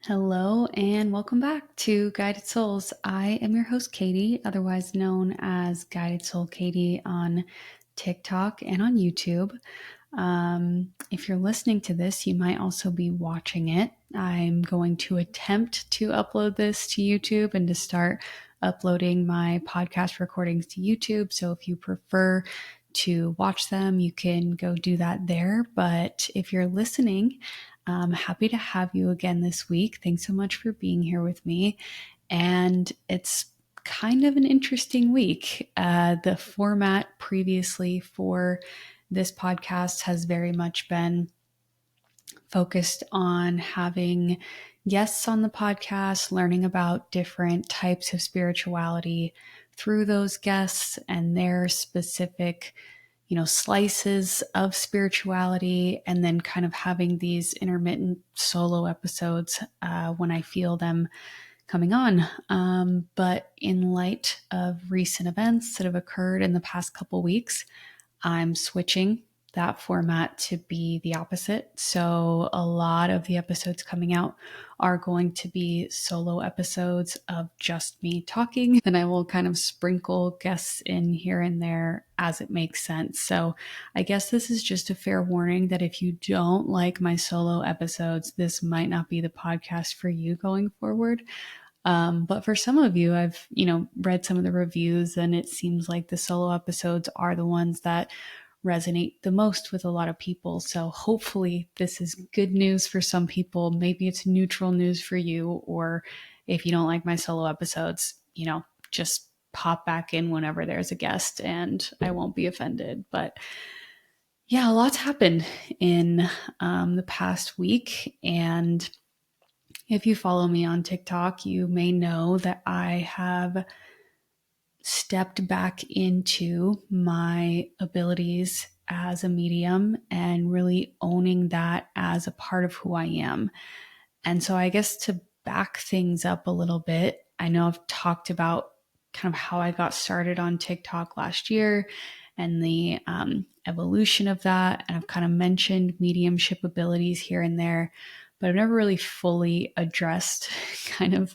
Hello and welcome back to Guided Souls. I am your host, Katie, otherwise known as Guided Soul Katie on TikTok and on YouTube. If you're listening to this, you might also be watching it. I'm going to attempt to upload this to YouTube and to start uploading my podcast recordings to YouTube. So if you prefer to watch them, you can go do that there. But if you're listening, I'm happy to have you again this week. Thanks so much for being here with me. And it's kind of an interesting week. The format previously for this podcast has very much been focused on having guests on the podcast, learning about different types of spirituality through those guests and their specific slices of spirituality, and then kind of having these intermittent solo episodes when I feel them coming on. But in light of recent events that have occurred in the past couple weeks, I'm switching that format to be the opposite. So a lot of the episodes coming out are going to be solo episodes of just me talking. And I will kind of sprinkle guests in here and there as it makes sense. So I guess this is just a fair warning that if you don't like my solo episodes, this might not be the podcast for you going forward. But for some of you, I've, read some of the reviews and it seems like the solo episodes are the ones that resonate the most with a lot of people. So hopefully this is good news for some people. Maybe it's neutral news for you, or if you don't like my solo episodes, just pop back in whenever there's a guest and I won't be offended. But yeah, a lot's happened in the past week. And if you follow me on TikTok, you may know that I have stepped back into my abilities as a medium and really owning that as a part of who I am. And so I guess to back things up a little bit, I know I've talked about kind of how I got started on TikTok last year and the evolution of that. And I've kind of mentioned mediumship abilities here and there, but I've never really fully addressed kind of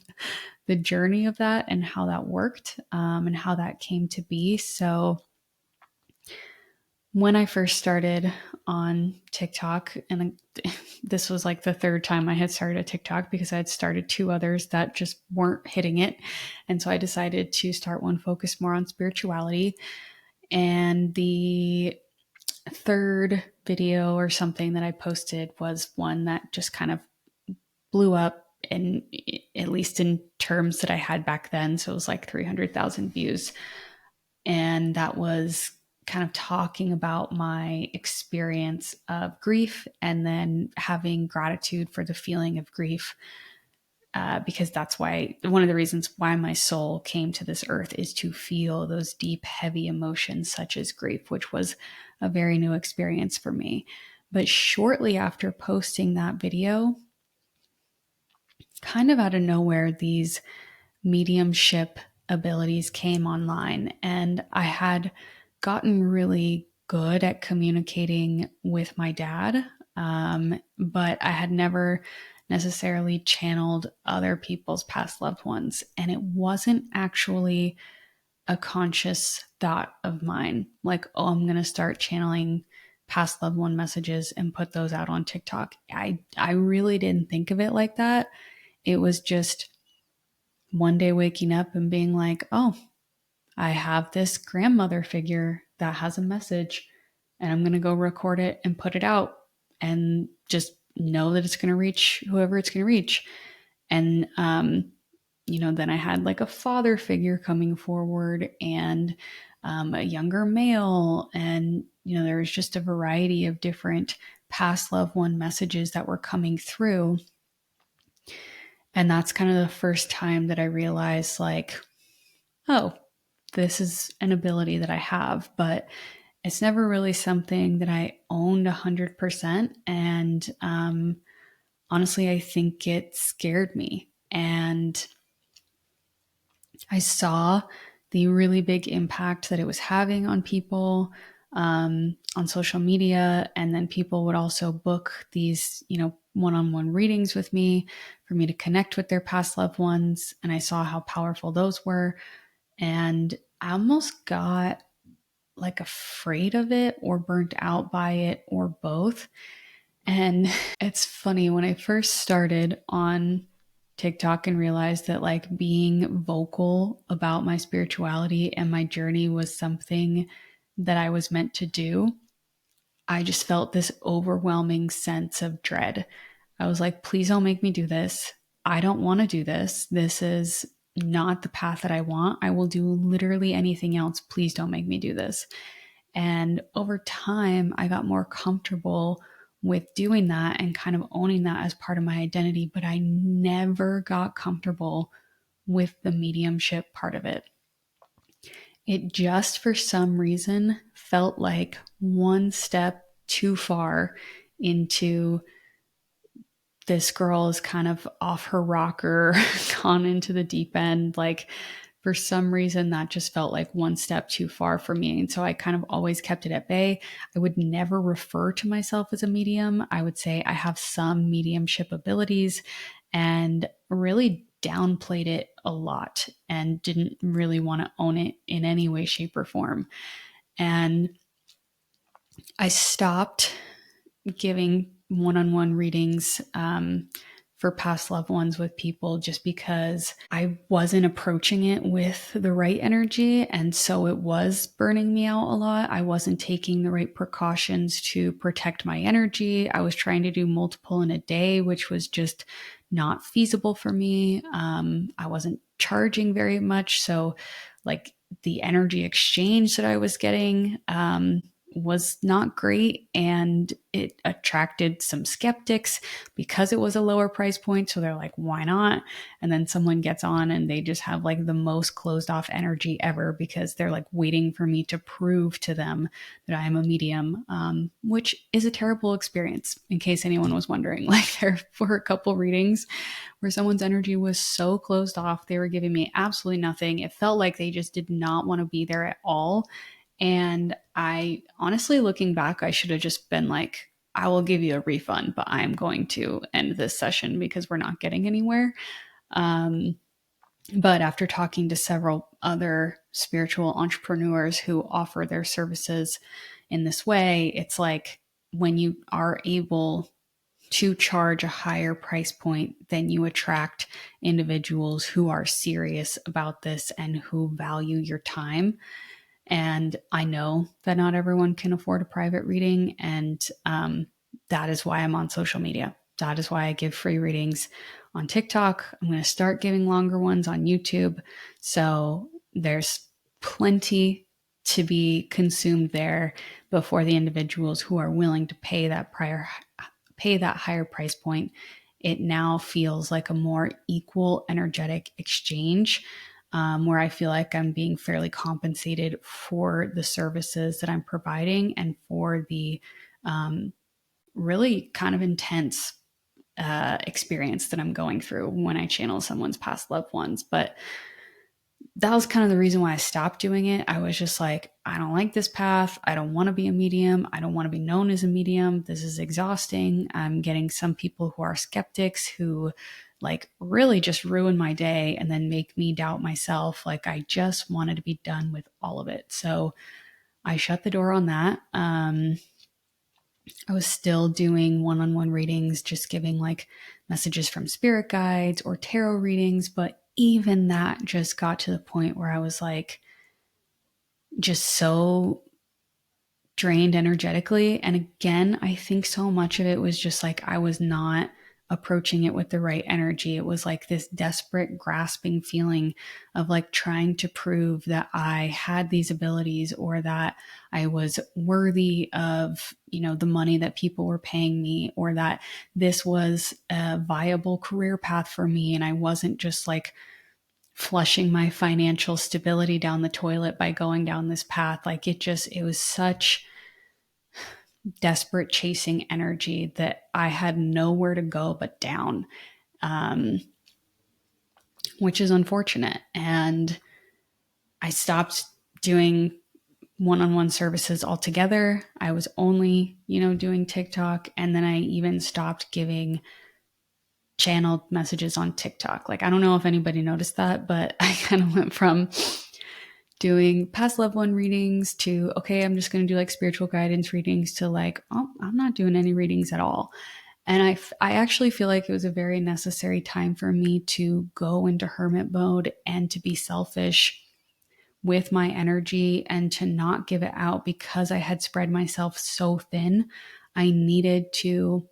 the journey of that and how that worked and how that came to be. So when I first started on TikTok, and this was like the third time I had started a TikTok because I had started two others that just weren't hitting it. And so I decided to start one focused more on spirituality. And the third video or something that I posted was one that just kind of blew up, and at least in terms that I had back then. So it was like 300,000 views. And that was kind of talking about my experience of grief and then having gratitude for the feeling of grief. Because that's why one of the reasons why my soul came to this earth is to feel those deep, heavy emotions such as grief, which was a very new experience for me. But shortly after posting that video, kind of out of nowhere, these mediumship abilities came online, and I had gotten really good at communicating with my dad, but I had never necessarily channeled other people's past loved ones, and it wasn't actually a conscious thought of mine, like, oh, I'm going to start channeling past loved one messages and put those out on TikTok. I really didn't think of it like that. It was just one day waking up and being like, oh, I have this grandmother figure that has a message and I'm going to go record it and put it out and just know that it's going to reach whoever it's going to reach. And, then I had like a father figure coming forward and a younger male. And, there was just a variety of different past loved one messages that were coming through. And that's kind of the first time that I realized, like, oh, this is an ability that I have, but it's never really something that I owned 100%. And honestly, I think it scared me. And I saw the really big impact that it was having on people. on social media. And then people would also book these, one-on-one readings with me for me to connect with their past loved ones. And I saw how powerful those were. And I almost got like afraid of it or burnt out by it or both. And it's funny, when I first started on TikTok and realized that like being vocal about my spirituality and my journey was something that I was meant to do, I just felt this overwhelming sense of dread. I was like, please don't make me do this. I don't want to do this. This is not the path that I want. I will do literally anything else. Please don't make me do this. And over time, I got more comfortable with doing that and kind of owning that as part of my identity, but I never got comfortable with the mediumship part of it. It just, for some reason, felt like one step too far into this girl is kind of off her rocker, gone into the deep end. Like, for some reason, that just felt like one step too far for me. And so I kind of always kept it at bay. I would never refer to myself as a medium. I would say I have some mediumship abilities and really downplayed it a lot and didn't really want to own it in any way, shape, or form. And I stopped giving one-on-one readings for past loved ones with people just because I wasn't approaching it with the right energy. And so it was burning me out a lot. I wasn't taking the right precautions to protect my energy. I was trying to do multiple in a day, which was just not feasible for me. I wasn't charging very much. So like the energy exchange that I was getting, was not great, and it attracted some skeptics because it was a lower price point. So they're like, why not? And then someone gets on and they just have like the most closed off energy ever because they're like waiting for me to prove to them that I am a medium, which is a terrible experience, in case anyone was wondering. Like, there were a couple readings where someone's energy was so closed off. They were giving me absolutely nothing. It felt like they just did not want to be there at all. And I honestly, looking back, I should have just been like, I will give you a refund, but I'm going to end this session because we're not getting anywhere. But after talking to several other spiritual entrepreneurs who offer their services in this way, it's like when you are able to charge a higher price point, then you attract individuals who are serious about this and who value your time. And I know that not everyone can afford a private reading. And that is why I'm on social media. That is why I give free readings on TikTok. I'm going to start giving longer ones on YouTube. So there's plenty to be consumed there before the individuals who are willing to pay that higher price point. It now feels like a more equal energetic exchange, where I feel like I'm being fairly compensated for the services that I'm providing and for the really kind of intense experience that I'm going through when I channel someone's past loved ones. But that was kind of the reason why I stopped doing it. I was just like, I don't like this path. I don't want to be a medium. I don't want to be known as a medium. This is exhausting. I'm getting some people who are skeptics who like really just ruin my day and then make me doubt myself. Like, I just wanted to be done with all of it. So I shut the door on that. I was still doing one-on-one readings, just giving like messages from spirit guides or tarot readings. But even that just got to the point where I was like, just so drained energetically. And again, I think so much of it was just like I was not approaching it with the right energy. It was like this desperate grasping feeling of like trying to prove that I had these abilities or that I was worthy of, the money that people were paying me, or that this was a viable career path for me. And I wasn't just like flushing my financial stability down the toilet by going down this path. Like, it was such desperate chasing energy that I had nowhere to go but down, which is unfortunate. And I stopped doing one-on-one services altogether. I was only, doing TikTok. And then I even stopped giving channeled messages on TikTok. Like, I don't know if anybody noticed that, but I kind of went from doing past level 1 readings to, okay, I'm just going to do like spiritual guidance readings to like, oh, I'm not doing any readings at all. And I actually feel like it was a very necessary time for me to go into hermit mode and to be selfish with my energy and to not give it out because I had spread myself so thin. I needed to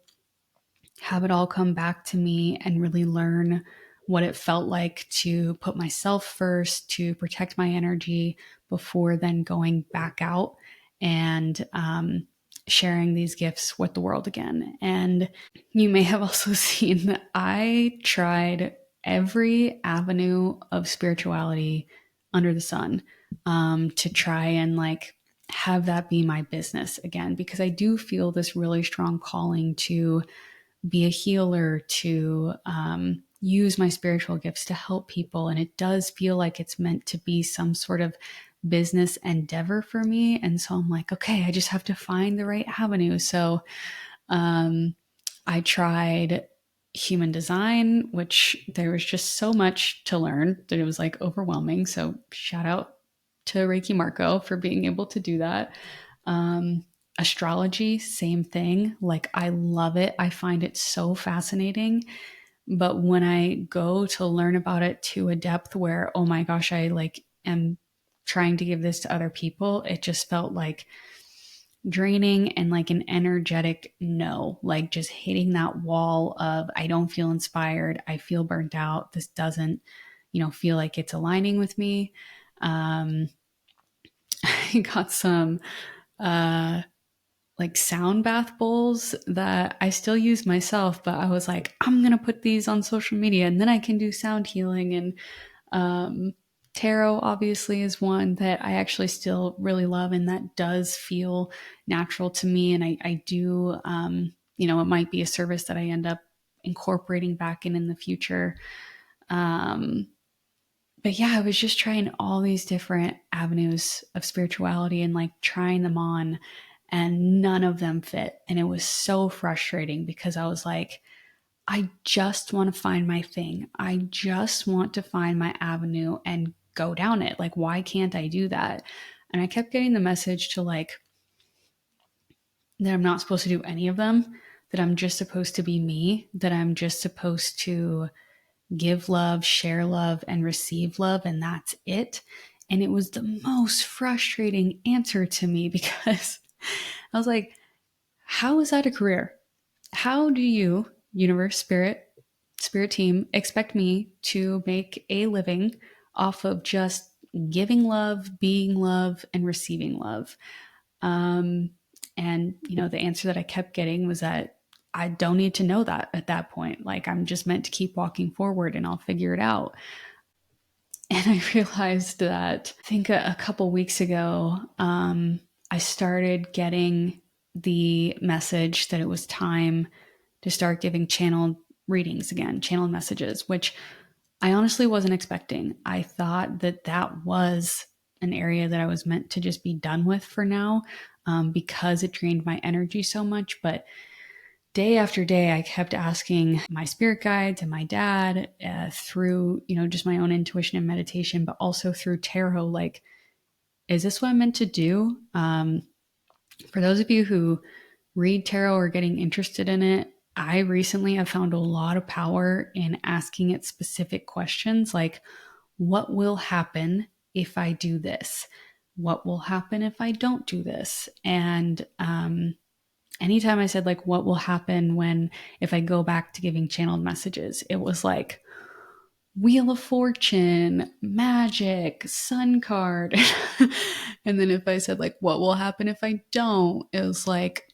have it all come back to me and really learn what it felt like to put myself first, to protect my energy before then going back out and sharing these gifts with the world again. And you may have also seen that I tried every avenue of spirituality under the sun to try and like have that be my business again, because I do feel this really strong calling to be a healer, to use my spiritual gifts to help people. And it does feel like it's meant to be some sort of business endeavor for me. And so I'm like, okay, I just have to find the right avenue. So I tried human design, which there was just so much to learn that it was like overwhelming. So shout out to Reiki Marco for being able to do that. Astrology, same thing. Like, I love it. I find it so fascinating. But when I go to learn about it to a depth where, oh my gosh, I like am trying to give this to other people, it just felt like draining and like an energetic no, like just hitting that wall of, I don't feel inspired. I feel burnt out. This doesn't, feel like it's aligning with me. I got some, like sound bath bowls that I still use myself, but I was like, I'm going to put these on social media and then I can do sound healing. And tarot obviously is one that I actually still really love, and that does feel natural to me. And I do, it might be a service that I end up incorporating back in the future. But yeah, I was just trying all these different avenues of spirituality and like trying them on, and none of them fit. And it was so frustrating because I was like, I just want to find my thing. I just want to find my avenue and go down it. Like, why can't I do that? And I kept getting the message to like, that I'm not supposed to do any of them, that I'm just supposed to be me, that I'm just supposed to give love, share love, and receive love, and that's it. And it was the most frustrating answer to me because I was like, how is that a career? How do you, universe, spirit team, expect me to make a living off of just giving love, being love, and receiving love? And, the answer that I kept getting was that I don't need to know that at that point. Like, I'm just meant to keep walking forward and I'll figure it out. And I realized that I think a couple weeks ago, I started getting the message that it was time to start giving channeled readings again, channeled messages, which I honestly wasn't expecting. I thought that that was an area that I was meant to just be done with for now, because it drained my energy so much. But day after day, I kept asking my spirit guides and my dad, through, just my own intuition and meditation, but also through tarot, like, is this what I'm meant to do? For those of you who read tarot or getting interested in it, I recently have found a lot of power in asking it specific questions like, what will happen if I do this? What will happen if I don't do this? And anytime I said like, what will happen if I go back to giving channeled messages, it was like Wheel of Fortune, magic, sun card. And then if I said like, what will happen if I don't? It was like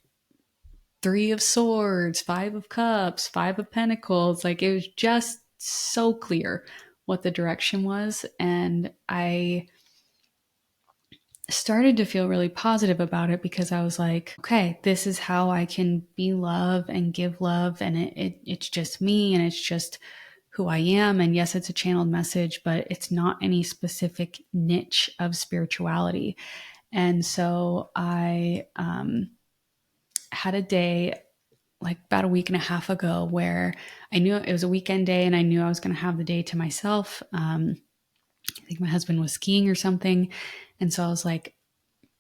3 of Swords, 5 of Cups, 5 of Pentacles. Like, it was just so clear what the direction was. And I started to feel really positive about it because I was like, okay, this is how I can be love and give love. And it's just me and it's just who I am. And yes, it's a channeled message, but it's not any specific niche of spirituality. And so I had a day like about a week and a half ago where I knew it was a weekend day and I knew I was going to have the day to myself. I think my husband was skiing or something. And so I was like,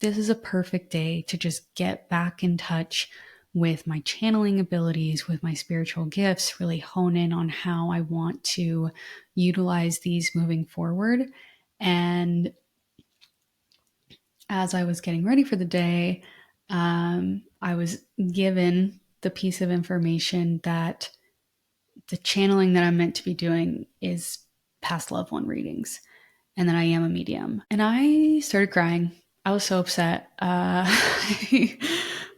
this is a perfect day to just get back in touch with my channeling abilities, with my spiritual gifts, really hone in on how I want to utilize these moving forward. And as I was getting ready for the day, I was given the piece of information that the channeling that I'm meant to be doing is past loved one readings and that I am a medium. And I started crying. I was so upset. I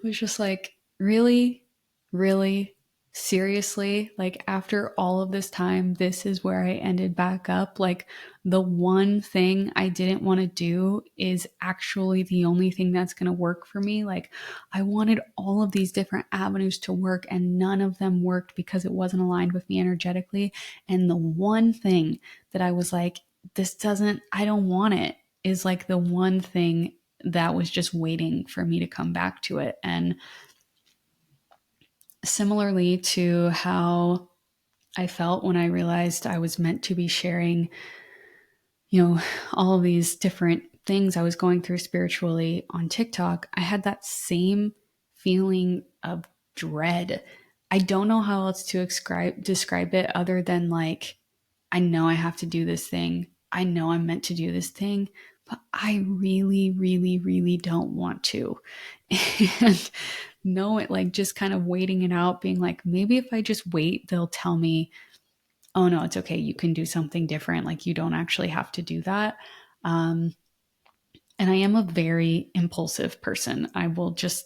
was just like, really, really, seriously, like after all of this time, this is where I ended back up. Like the one thing I didn't want to do is actually the only thing that's going to work for me. Like I wanted all of these different avenues to work and none of them worked because it wasn't aligned with me energetically. And the one thing that I was like, I don't want it, is like the one thing that was just waiting for me to come back to it. And similarly to how I felt when I realized I was meant to be sharing, all of these different things I was going through spiritually on TikTok, I had that same feeling of dread. I don't know how else to describe it other than like, I know I have to do this thing. I know I'm meant to do this thing, but I really, really, really don't want to. And know it, like just kind of waiting it out, being like, maybe if I just wait, they'll tell me, oh no, it's okay. You can do something different. Like you don't actually have to do that. And I am a very impulsive person. I will just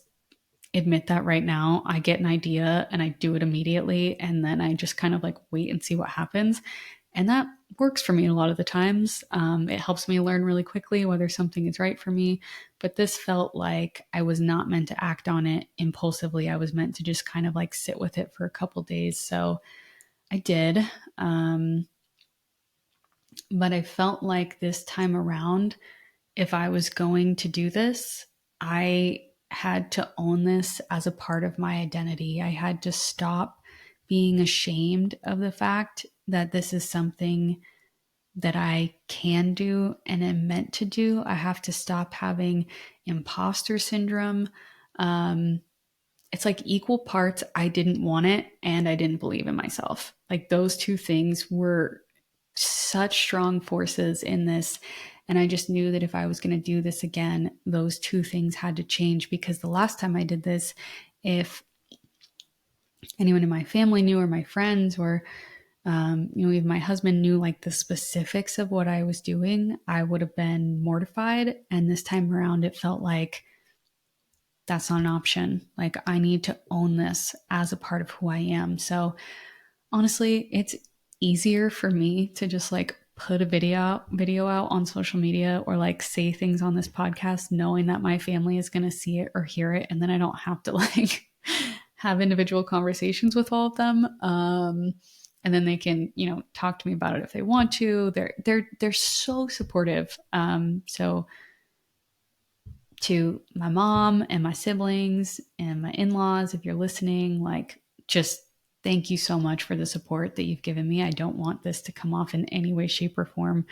admit that right now. I get an idea and I do it immediately. And then I just kind of like wait and see what happens. And that works for me a lot of the times. It helps me learn really quickly whether something is right for me. But this felt like I was not meant to act on it impulsively. I was meant to just kind of like sit with it for a couple days. So I did. But I felt like this time around, if I was going to do this, I had to own this as a part of my identity. I had to stop being ashamed of the fact that this is something that I can do and am meant to do. I have to stop having imposter syndrome. It's like equal parts. I didn't want it and I didn't believe in myself. Like those two things were such strong forces in this. And I just knew that if I was going to do this again, those two things had to change, because the last time I did this, if anyone in my family knew, or my friends, or even my husband knew like the specifics of what I was doing, I would have been mortified. And this time around, it felt like that's not an option. Like I need to own this as a part of who I am. So honestly, it's easier for me to just like put a video out on social media, or like say things on this podcast knowing that my family is going to see it or hear it, and then I don't have to like have individual conversations with all of them. And then they can, talk to me about it if they want to. They're so supportive. So to my mom and my siblings and my in-laws, if you're listening, like just thank you so much for the support that you've given me. I don't want this to come off in any way, shape, or form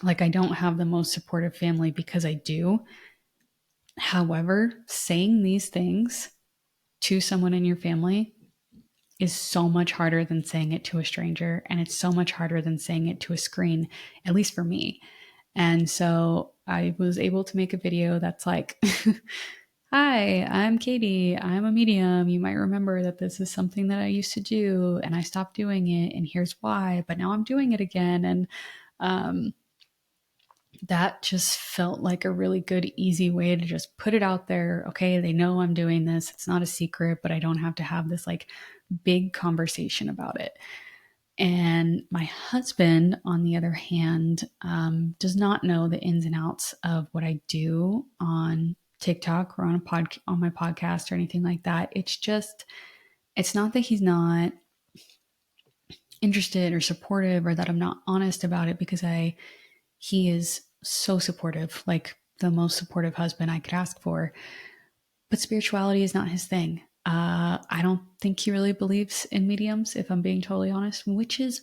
like I don't have the most supportive family, because I do. However, saying these things to someone in your family is so much harder than saying it to a stranger. And it's so much harder than saying it to a screen, at least for me. And so I was able to make a video that's like, hi, I'm Katie. I'm a medium. You might remember that this is something that I used to do and I stopped doing it, and here's why, but now I'm doing it again. And that just felt like a really good, easy way to just put it out there. Okay, they know I'm doing this. It's not a secret, but I don't have to have this like big conversation about it. And my husband, on the other hand, does not know the ins and outs of what I do on TikTok or on my podcast or anything like that. It's not that he's not interested or supportive, or that I'm not honest about it, because he is so supportive. Like the most supportive husband I could ask for. But spirituality is not his thing. I don't think he really believes in mediums, if I'm being totally honest, which is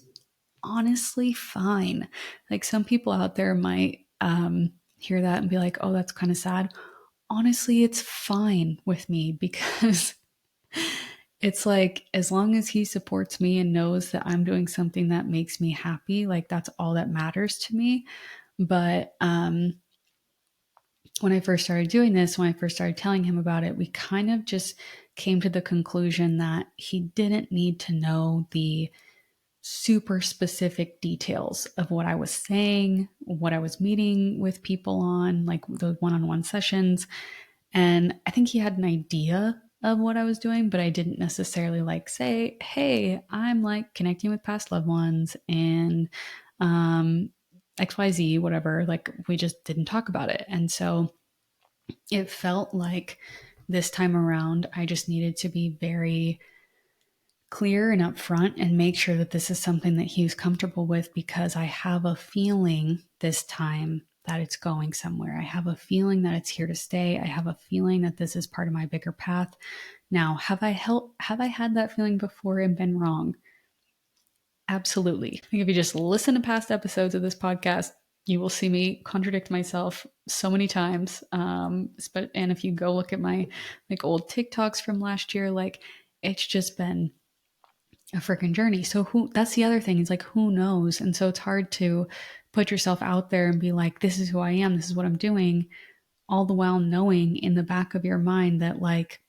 honestly fine. Like some people out there might hear that and be like, oh, that's kind of sad. Honestly, it's fine with me because it's like as long as he supports me and knows that I'm doing something that makes me happy, like that's all that matters to me. But when I first started doing this, when I first started telling him about it, we kind of just came to the conclusion that he didn't need to know the super specific details of what I was saying, what I was meeting with people on, like the one on one sessions. And I think he had an idea of what I was doing, but I didn't necessarily like say, hey, I'm like connecting with past loved ones and XYZ, whatever. Like we just didn't talk about it. And so it felt like this time around, I just needed to be very clear and upfront and make sure that this is something that he was comfortable with, because I have a feeling this time that it's going somewhere. I have a feeling that it's here to stay. I have a feeling that this is part of my bigger path. Now, have I had that feeling before and been wrong? Absolutely. I think if you just listen to past episodes of this podcast, you will see me contradict myself so many times. And if you go look at my like old TikToks from last year, like it's just been a freaking journey. So that's the other thing. It's like, who knows? And so it's hard to put yourself out there and be like, this is who I am. This is what I'm doing. All the while knowing in the back of your mind that like,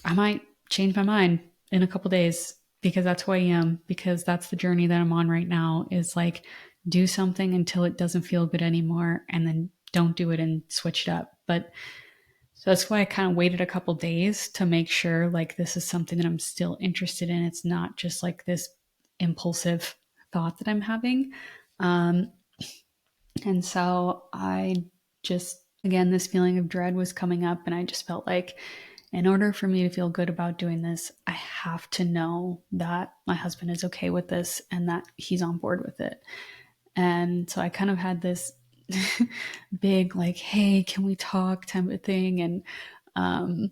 I might change my mind in a couple days because that's who I am, because that's the journey that I'm on right now, is like do something until it doesn't feel good anymore and then don't do it and switch it up. But so that's why I kind of waited a couple days to make sure like this is something that I'm still interested in. It's not just like this impulsive thought that I'm having. Um, and so I just, again, this feeling of dread was coming up, and I just felt like in order for me to feel good about doing this, I have to know that my husband is okay with this and that he's on board with it. And so I kind of had this big, like, hey, can we talk type of thing. And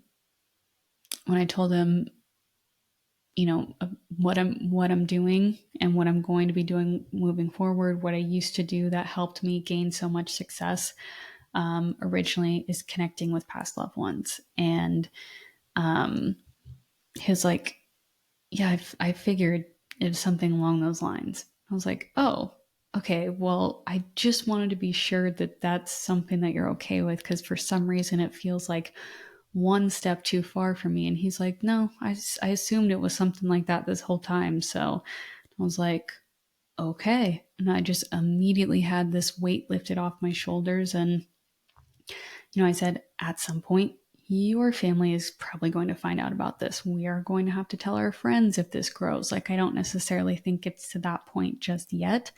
when I told him, you know, what I'm doing and what I'm going to be doing moving forward, what I used to do that helped me gain so much success originally is connecting with past loved ones. And his like, yeah, I figured it was something along those lines. I was like, oh, okay, well, I just wanted to be sure that that's something that you're okay with, because for some reason it feels like one step too far for me. And he's like, no, I assumed it was something like that this whole time. So I was like, okay. And I just immediately had this weight lifted off my shoulders. And, I said, at some point, your family is probably going to find out about this. We are going to have to tell our friends if this grows. Like, I don't necessarily think it's to that point just yet,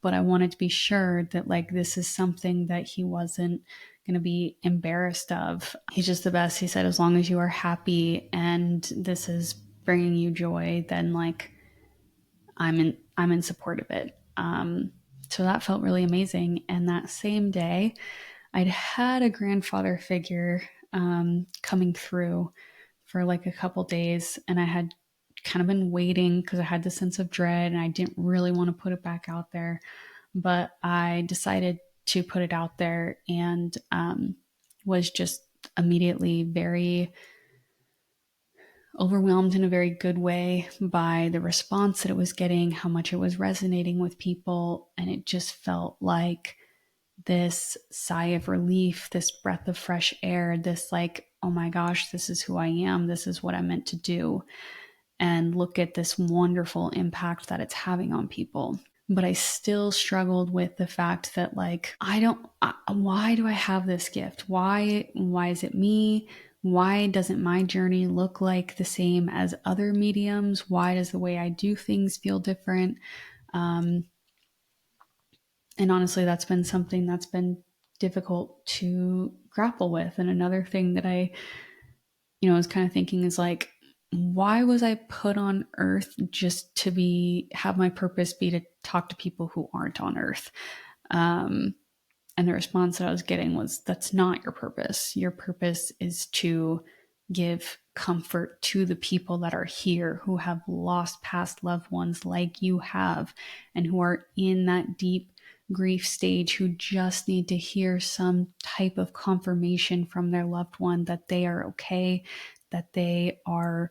but I wanted to be sure that like this is something that he wasn't going to be embarrassed of. He's just the best. He said, as long as you are happy and this is bringing you joy, then like I'm in support of it. So that felt really amazing. And that same day, I'd had a grandfather figure coming through for like a couple days, and I had kind of been waiting because I had this sense of dread and I didn't really want to put it back out there. But I decided to put it out there, and was just immediately very overwhelmed in a very good way by the response that it was getting, how much it was resonating with people. And it just felt like this sigh of relief, this breath of fresh air, this like, oh my gosh, this is who I am. This is what I'm meant to do. And look at this wonderful impact that it's having on people. But I still struggled with the fact that like, why do I have this gift? Why is it me? Why doesn't my journey look like the same as other mediums? Why does the way I do things feel different? And honestly, that's been something that's been difficult to grapple with. And another thing that I, was kind of thinking is like, why was I put on earth just to have my purpose be to talk to people who aren't on earth? And the response that I was getting was, that's not your purpose. Your purpose is to give comfort to the people that are here who have lost past loved ones like you have, and who are in that deep grief stage, who just need to hear some type of confirmation from their loved one that they are okay, that they are,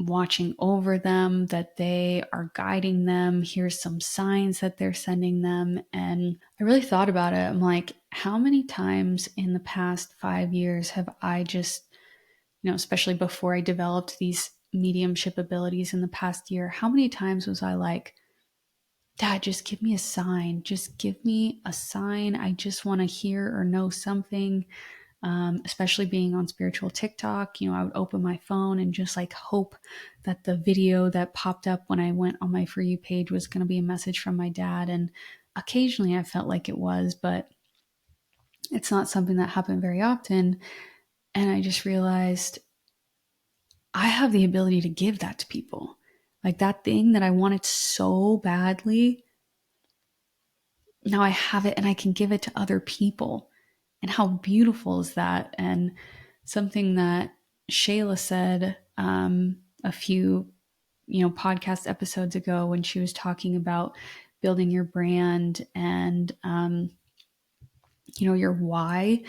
watching over them, that they are guiding them. Here's some signs that they're sending them. And I really thought about it. I'm like, how many times in the past 5 years have I just, especially before I developed these mediumship abilities in the past year, how many times was I like, Dad, just give me a sign. Just give me a sign. I just want to hear or know something. Especially being on spiritual TikTok, I would open my phone and just like hope that the video that popped up when I went on my For You page was going to be a message from my dad. And occasionally I felt like it was, but it's not something that happened very often. And I just realized I have the ability to give that to people. Like that thing that I wanted so badly, now I have it and I can give it to other people. And how beautiful is that? And something that Shayla said a few, podcast episodes ago when she was talking about building your brand and, your why,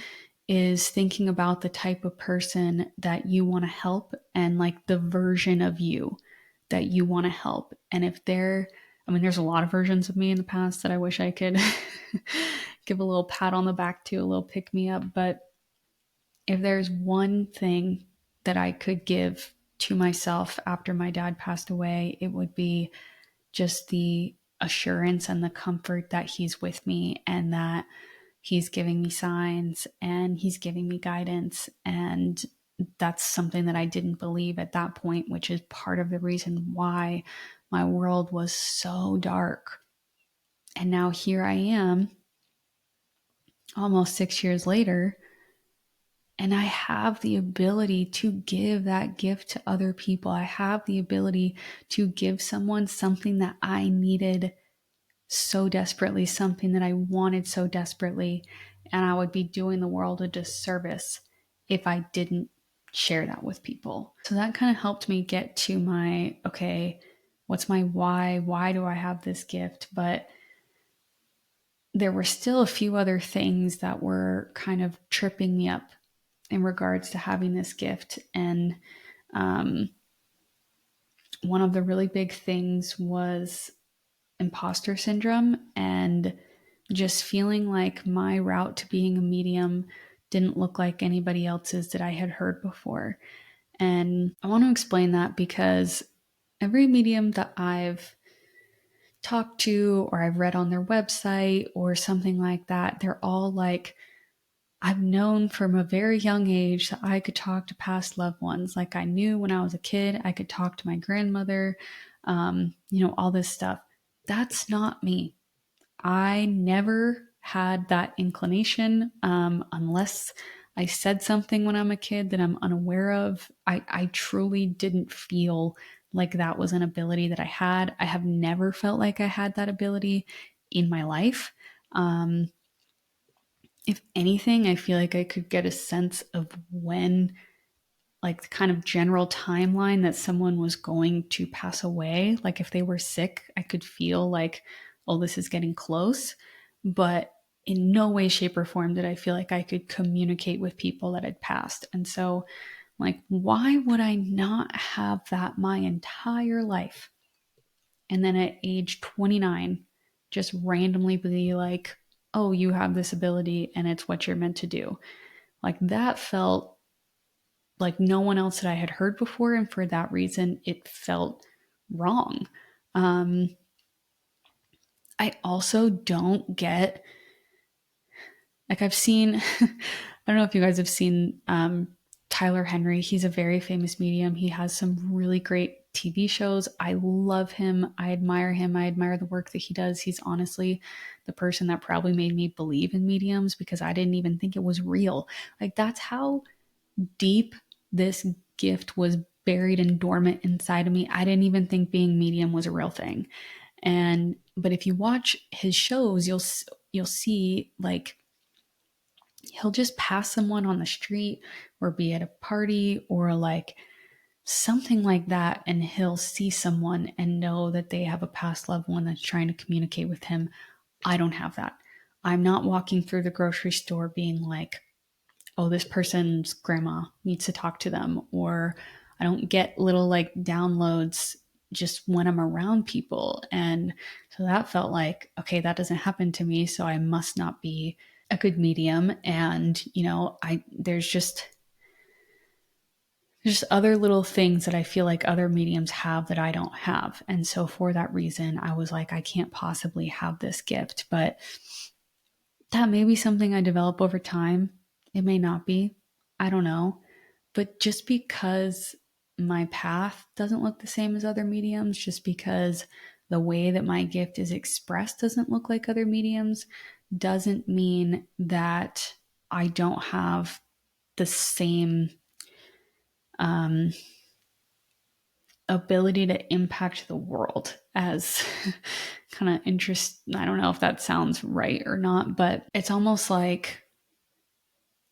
is thinking about the type of person that you want to help and like the version of you that you want to help. And if there's a lot of versions of me in the past that I wish I could give a little pat on the back to, a little pick me up. But if there's one thing that I could give to myself after my dad passed away, it would be just the assurance and the comfort that he's with me, and that he's giving me signs and he's giving me guidance. And that's something that I didn't believe at that point, which is part of the reason why my world was so dark. And now here I am, almost 6 years later, and I have the ability to give that gift to other people. I have the ability to give someone something that I needed so desperately, something that I wanted so desperately. And I would be doing the world a disservice if I didn't share that with people. So that kind of helped me get to my, okay, what's my why? Why do I have this gift? But there were still a few other things that were kind of tripping me up in regards to having this gift. And one of the really big things was imposter syndrome, and just feeling like my route to being a medium didn't look like anybody else's that I had heard before. And I want to explain that because every medium that I've talked to or I've read on their website or something like that, they're all like, I've known from a very young age that I could talk to past loved ones. Like I knew when I was a kid, I could talk to my grandmother, all this stuff. That's not me. I never had that inclination unless I said something when I'm a kid that I'm unaware of. I truly didn't feel like that was an ability that I had. I have never felt like I had that ability in my life. If anything, I feel like I could get a sense of when, like the kind of general timeline that someone was going to pass away. Like if they were sick, I could feel like, oh, this is getting close. But in no way, shape, or form did I feel like I could communicate with people that had passed. And so, like, why would I not have that my entire life? And then at age 29, just randomly be like, oh, you have this ability and it's what you're meant to do. Like that felt like no one else that I had heard before. And for that reason, it felt wrong. I also don't get, like I've seen, I don't know if you guys have seen Tyler Henry. He's a very famous medium. He has some really great TV shows. I love him. I admire him. I admire the work that he does. He's honestly the person that probably made me believe in mediums because I didn't even think it was real. Like that's how deep this gift was buried and dormant inside of me. I didn't even think being medium was a real thing. But if you watch his shows, you'll see like he'll just pass someone on the street or be at a party or like something like that, and he'll see someone and know that they have a past loved one that's trying to communicate with him. I don't have that. I'm not walking through the grocery store being like, oh, this person's grandma needs to talk to them, or I don't get little like downloads just when I'm around people. And so that felt like, okay, that doesn't happen to me, so I must not be a good medium. And there's just other little things that I feel like other mediums have that I don't have. And so for that reason, I was like, I can't possibly have this gift. But that may be something I develop over time. It may not be. I don't know. But just because my path doesn't look the same as other mediums, just because the way that my gift is expressed doesn't look like other mediums, doesn't mean that I don't have the same ability to impact the world as kind of interest. I don't know if that sounds right or not, but it's almost like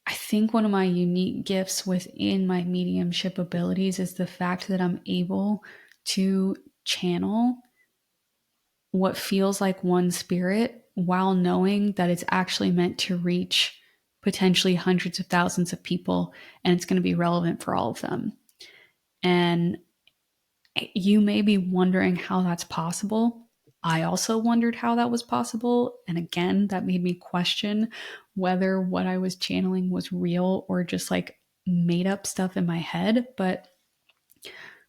I think one of my unique gifts within my mediumship abilities is the fact that I'm able to channel what feels like one spirit while knowing that it's actually meant to reach potentially hundreds of thousands of people, and it's going to be relevant for all of them. And you may be wondering how that's possible. I also wondered how that was possible. And again, that made me question whether what I was channeling was real or just like made up stuff in my head. But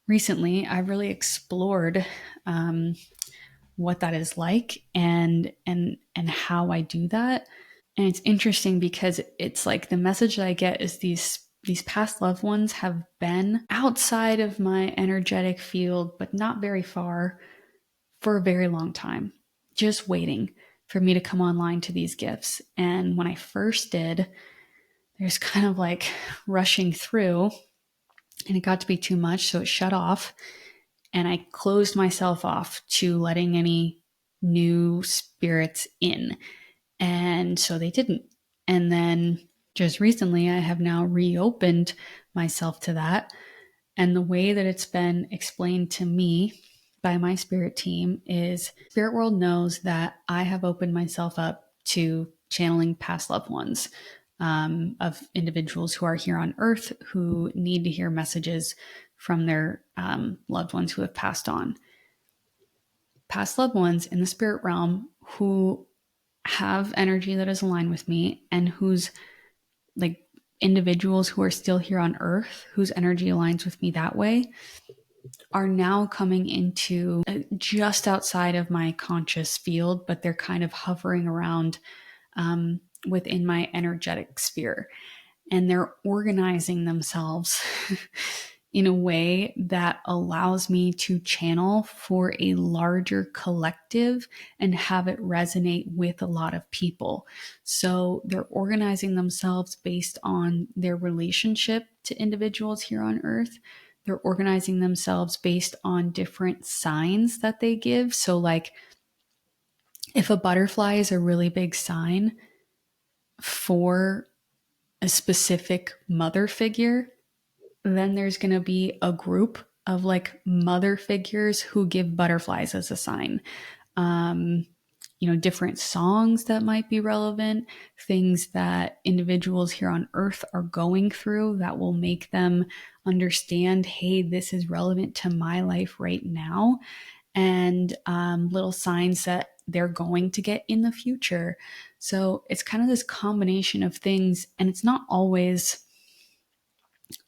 recently, I've really explored what that is like and how I do that. And it's interesting because it's like the message that I get is these past loved ones have been outside of my energetic field, but not very far, for a very long time, just waiting for me to come online to these gifts. And when I first did, there's kind of like rushing through, and it got to be too much, so it shut off. And I closed myself off to letting any new spirits in. And so they didn't. And then just recently, I have now reopened myself to that. And the way that it's been explained to me by my spirit team is spirit world knows that I have opened myself up to channeling past loved ones, of individuals who are here on earth who need to hear messages from their loved ones who have passed on. Past loved ones in the spirit realm who have energy that is aligned with me, and whose like individuals who are still here on earth whose energy aligns with me that way are now coming into just outside of my conscious field, but they're kind of hovering around within my energetic sphere. And they're organizing themselves in a way that allows me to channel for a larger collective and have it resonate with a lot of people. So they're organizing themselves based on their relationship to individuals here on earth. They're organizing themselves based on different signs that they give. So like if a butterfly is a really big sign for a specific mother figure, then there's going to be a group of like mother figures who give butterflies as a sign. Different songs that might be relevant, things that individuals here on earth are going through that will make them understand, hey, this is relevant to my life right now. And little signs that they're going to get in the future. So it's kind of this combination of things, and it's not always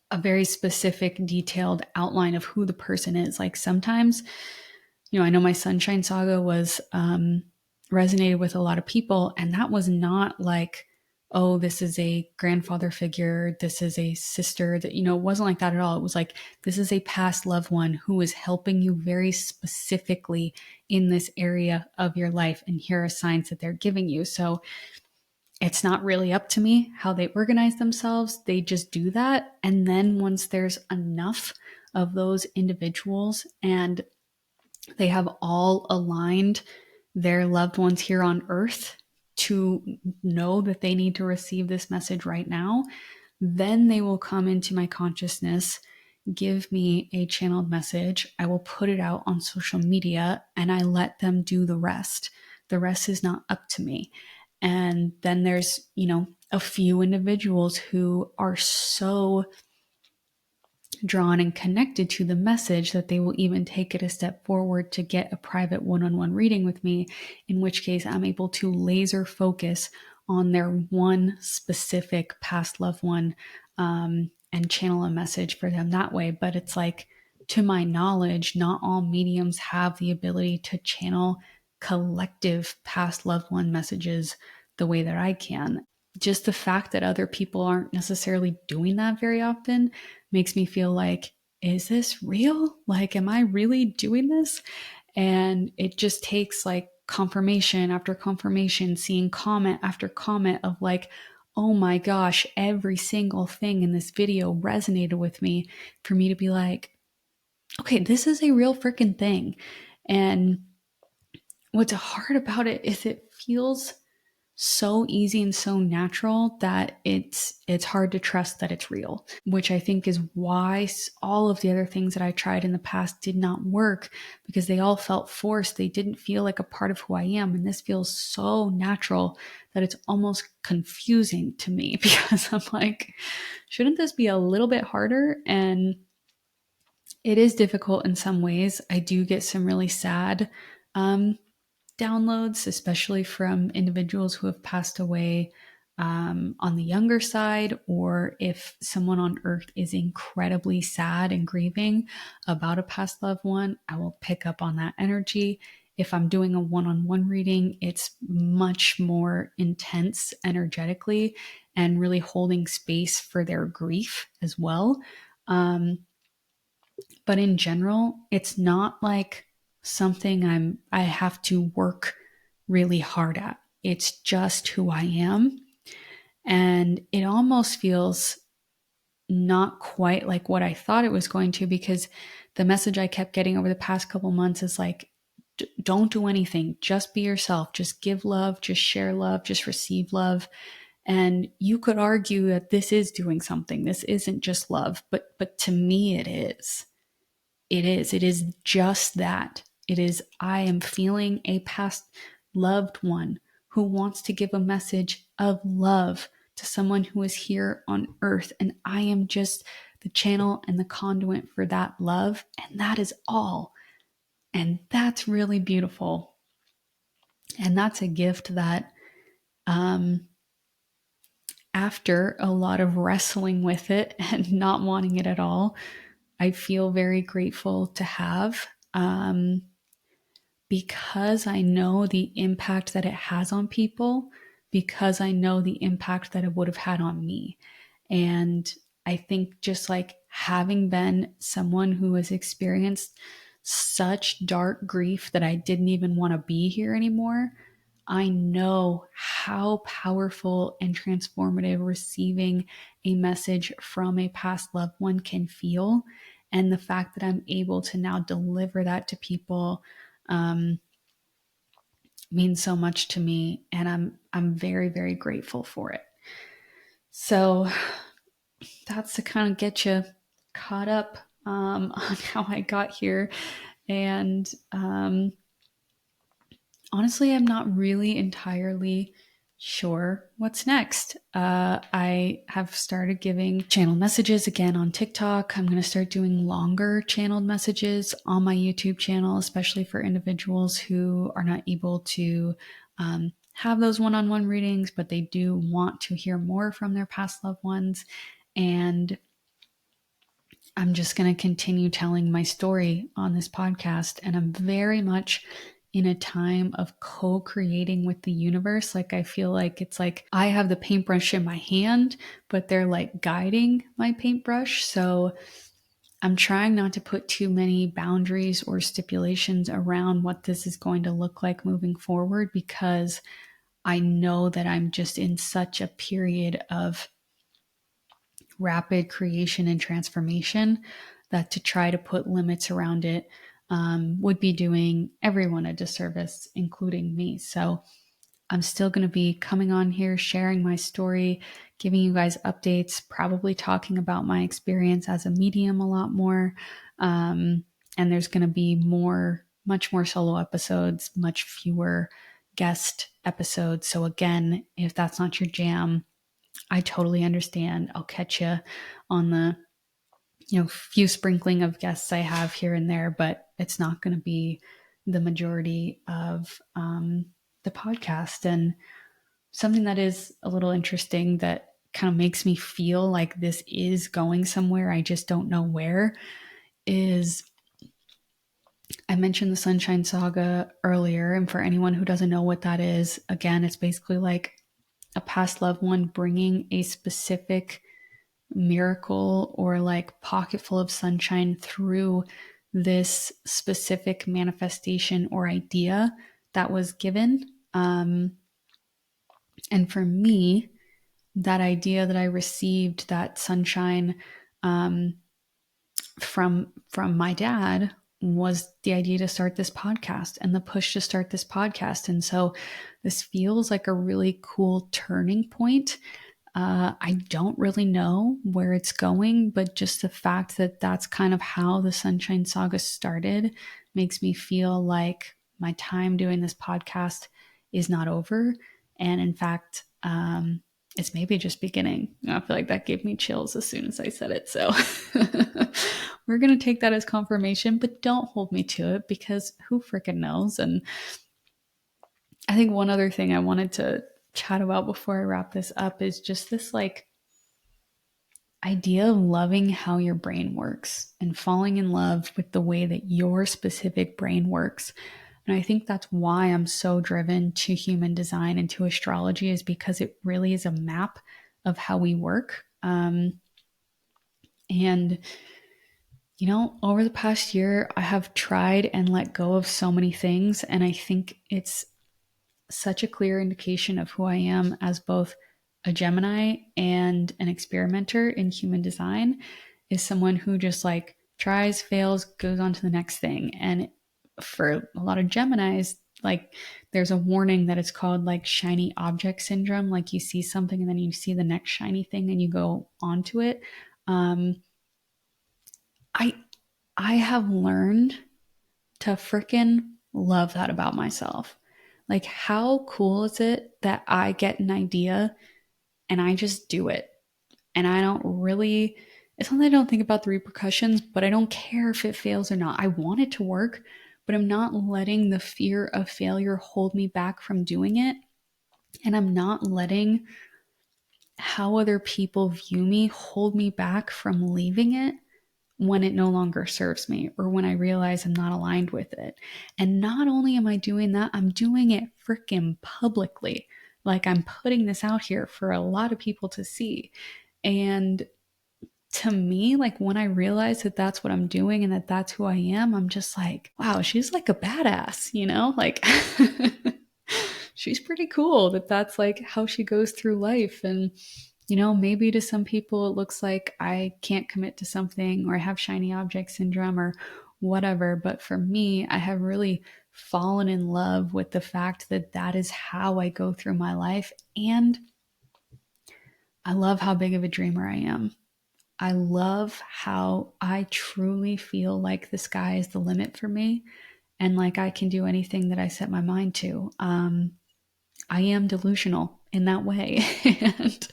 a very specific, detailed outline of who the person is. Like sometimes, I know my Sunshine Saga was resonated with a lot of people, and that was not like, oh, this is a grandfather figure, this is a sister, that, it wasn't like that at all. It was like, this is a past loved one who is helping you very specifically in this area of your life, and here are signs that they're giving you. So it's not really up to me how they organize themselves. They just do that. And then once there's enough of those individuals and they have all aligned their loved ones here on earth to know that they need to receive this message right now, then they will come into my consciousness, give me a channeled message. I will put it out on social media and I let them do the rest. The rest is not up to me. And then there's, a few individuals who are so drawn and connected to the message that they will even take it a step forward to get a private one-on-one reading with me, in which case I'm able to laser focus on their one specific past loved one, and channel a message for them that way. But it's like, to my knowledge, not all mediums have the ability to channel collective past loved one messages the way that I can. Just the fact that other people aren't necessarily doing that very often makes me feel like, is this real? Like, am I really doing this? And it just takes like confirmation after confirmation, seeing comment after comment of like, oh my gosh, every single thing in this video resonated with me, for me to be like, okay, this is a real freaking thing. And what's hard about it is it feels so easy and so natural that it's hard to trust that it's real, which I think is why all of the other things that I tried in the past did not work, because they all felt forced. They didn't feel like a part of who I am. And this feels so natural that it's almost confusing to me, because I'm like, shouldn't this be a little bit harder? And it is difficult in some ways. I do get some really sad downloads, especially from individuals who have passed away on the younger side, or if someone on earth is incredibly sad and grieving about a past loved one, I will pick up on that energy. If I'm doing a one-on-one reading, it's much more intense energetically and really holding space for their grief as well. But in general, it's not like something I have to work really hard at. It's just who I am. And it almost feels not quite like what I thought it was going to, because the message I kept getting over the past couple months is like, don't do anything. Just be yourself. Just give love. Just share love. Just receive love. And you could argue that this is doing something. This isn't just love, but to me it is. It is just that. It is, I am feeling a past loved one who wants to give a message of love to someone who is here on earth. And I am just the channel and the conduit for that love. And that is all. And that's really beautiful. And that's a gift that, after a lot of wrestling with it and not wanting it at all, I feel very grateful to have, because I know the impact that it has on people, because I know the impact that it would have had on me. And I think just like having been someone who has experienced such dark grief that I didn't even want to be here anymore, I know how powerful and transformative receiving a message from a past loved one can feel. And the fact that I'm able to now deliver that to people means so much to me. And I'm very, very grateful for it. So that's to kind of get you caught up on how I got here. And honestly, I'm not really entirely sure what's next. I have started giving channel messages again on TikTok. I'm going to start doing longer channeled messages on my YouTube channel, especially for individuals who are not able to have those one-on-one readings, but they do want to hear more from their past loved ones. And I'm just going to continue telling my story on this podcast. And I'm very much in a time of co-creating with the universe. Like, I feel like it's like I have the paintbrush in my hand, but they're like guiding my paintbrush. So I'm trying not to put too many boundaries or stipulations around what this is going to look like moving forward, because I know that I'm just in such a period of rapid creation and transformation that to try to put limits around it would be doing everyone a disservice, including me. So I'm still going to be coming on here, sharing my story, giving you guys updates, probably talking about my experience as a medium a lot more. And there's going to be much more solo episodes, much fewer guest episodes. So again, if that's not your jam, I totally understand. I'll catch you on the few sprinkling of guests I have here and there, but it's not going to be the majority of the podcast. And something that is a little interesting that kind of makes me feel like this is going somewhere, I just don't know where, is I mentioned the Sunshine Saga earlier. And for anyone who doesn't know what that is, again, it's basically like a past loved one bringing a specific miracle or like pocket full of sunshine through this specific manifestation or idea that was given. And for me, that idea that I received, that sunshine from my dad, was the idea to start this podcast and the push to start this podcast. And so this feels like a really cool turning point. I don't really know where it's going, but just the fact that that's kind of how the Sunshine Saga started makes me feel like my time doing this podcast is not over. And in fact, it's maybe just beginning. I feel like that gave me chills as soon as I said it. So we're going to take that as confirmation, but don't hold me to it because who freaking knows? And I think one other thing I wanted to chat about before I wrap this up is just this like idea of loving how your brain works and falling in love with the way that your specific brain works. And I think that's why I'm so driven to human design and to astrology, is because it really is a map of how we work. And, over the past year, I have tried and let go of so many things. And I think it's such a clear indication of who I am as both a Gemini and an experimenter in human design, is someone who just like tries, fails, goes on to the next thing. And for a lot of Geminis, like there's a warning that it's called like shiny object syndrome. Like you see something and then you see the next shiny thing and you go onto it. I have learned to freaking love that about myself. Like, how cool is it that I get an idea and I just do it? And I don't really, it's not that I don't think about the repercussions, but I don't care if it fails or not. I want it to work, but I'm not letting the fear of failure hold me back from doing it. And I'm not letting how other people view me hold me back from leaving it when it no longer serves me or when I realize I'm not aligned with it. And not only am I doing that, I'm doing it freaking publicly. Like I'm putting this out here for a lot of people to see. And to me, like when I realize that that's what I'm doing and that that's who I am, I'm just like, wow, she's like a badass, like she's pretty cool that that's like how she goes through life. And maybe to some people it looks like I can't commit to something or I have shiny object syndrome or whatever. But for me, I have really fallen in love with the fact that that is how I go through my life. And I love how big of a dreamer I am. I love how I truly feel like the sky is the limit for me and like I can do anything that I set my mind to. I am delusional in that way. And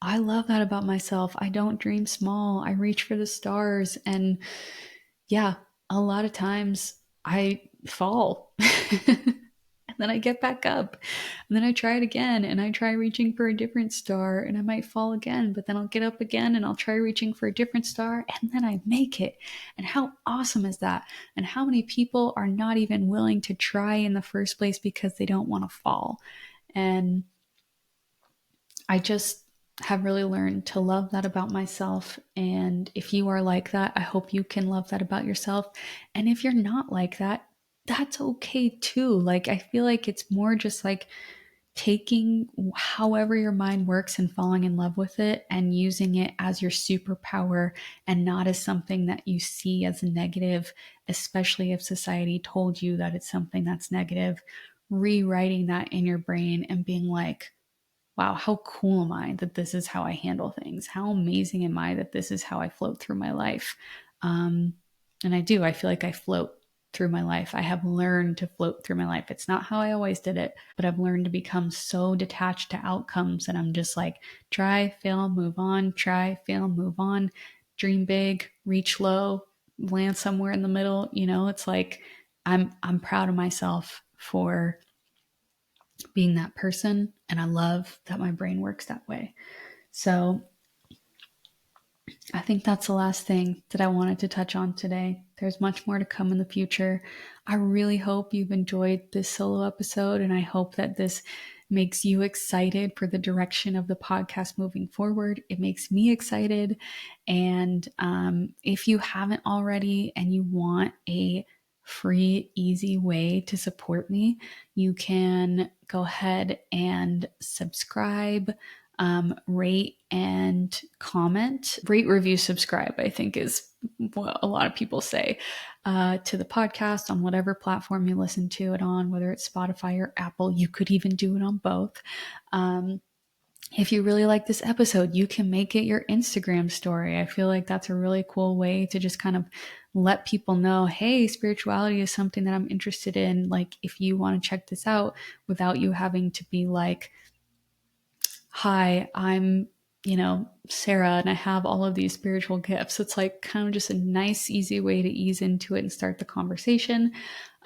I love that about myself. I don't dream small. I reach for the stars. And yeah, a lot of times I fall and then I get back up and then I try it again and I try reaching for a different star and I might fall again, but then I'll get up again and I'll try reaching for a different star and then I make it. And how awesome is that? And how many people are not even willing to try in the first place because they don't want to fall? And I just have really learned to love that about myself. And if you are like that, I hope you can love that about yourself. And if you're not like that, that's okay too. Like, I feel like it's more just like taking however your mind works and falling in love with it and using it as your superpower and not as something that you see as negative, especially if society told you that it's something that's negative. rewriting that in your brain and being like, wow, how cool am I that this is how I handle things? How amazing am I that this is how I float through my life? Um, and I feel like I float through my life. I have learned to float through my life. It's not how I always did it, but I've learned to become so detached to outcomes that I'm just like, try, fail, move on, try, fail, move on, dream big, reach low, land somewhere in the middle. It's like I'm proud of myself for being that person, and I love that my brain works that way. So I think that's the last thing that I wanted to touch on today. There's much more to come in the future. I really hope you've enjoyed this solo episode, and I hope that this makes you excited for the direction of the podcast moving forward. It makes me excited. And if you haven't already and you want a free, easy way to support me, you can go ahead and subscribe, rate and comment. Rate, review, subscribe, I think is what a lot of people say to the podcast on whatever platform you listen to it on, whether it's Spotify or Apple. You could even do it on both. If you really like this episode, you can make it your Instagram story. I feel like that's a really cool way to just kind of let people know, hey, spirituality is something that I'm interested in. Like, if you want to check this out without you having to be like, hi, I'm, Sarah, and I have all of these spiritual gifts. It's like kind of just a nice, easy way to ease into it and start the conversation.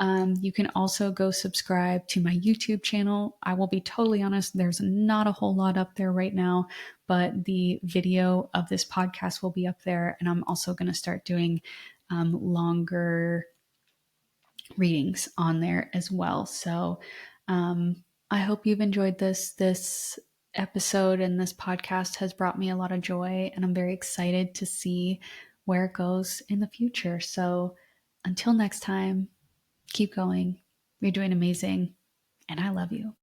You can also go subscribe to my YouTube channel. I will be totally honest, there's not a whole lot up there right now, but the video of this podcast will be up there. And I'm also going to start doing longer readings on there as well. So I hope you've enjoyed this episode, and this podcast has brought me a lot of joy, and I'm very excited to see where it goes in the future. So until next time, keep going. You're doing amazing, and I love you.